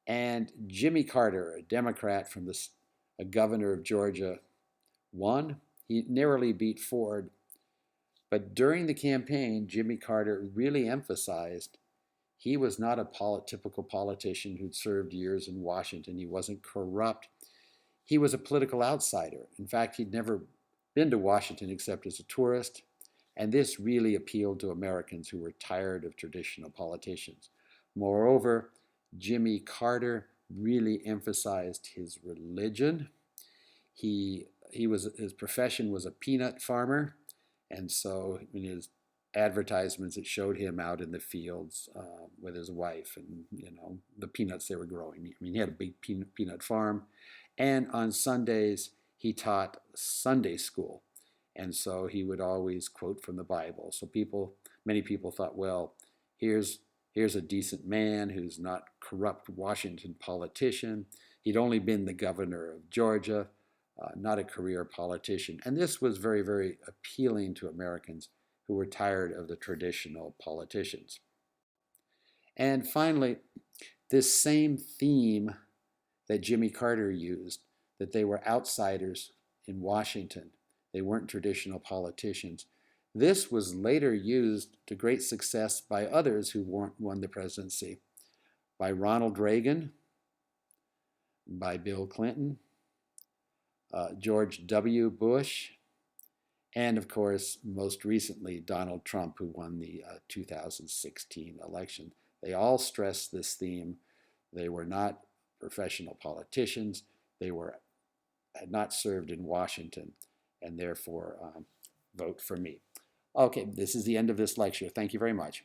and Jimmy Carter, a Democrat from a governor of Georgia, won. He narrowly beat Ford, but during the campaign, Jimmy Carter really emphasized he was not a typical politician who'd served years in Washington. He wasn't corrupt. He was a political outsider. In fact, he'd never been to Washington except as a tourist, and this really appealed to Americans who were tired of traditional politicians. Moreover, Jimmy Carter really emphasized his religion. His profession was a peanut farmer, and so in his advertisements it showed him out in the fields with his wife and the peanuts they were growing. I mean, he had a big peanut farm, and on Sundays he taught Sunday school, and so he would always quote from the Bible. So many people thought, well, here's a decent man who's not corrupt Washington politician. He'd only been the governor of Georgia, not a career politician. And this was very, very appealing to Americans who were tired of the traditional politicians. And finally, this same theme that Jimmy Carter used, that they were outsiders in Washington, they weren't traditional politicians, this was later used to great success by others who won the presidency, by Ronald Reagan, by Bill Clinton, George W. Bush, and of course, most recently, Donald Trump, who won the 2016 election. They all stressed this theme. They were not professional politicians. They had not served in Washington, and therefore vote for me. Okay, this is the end of this lecture. Thank you very much.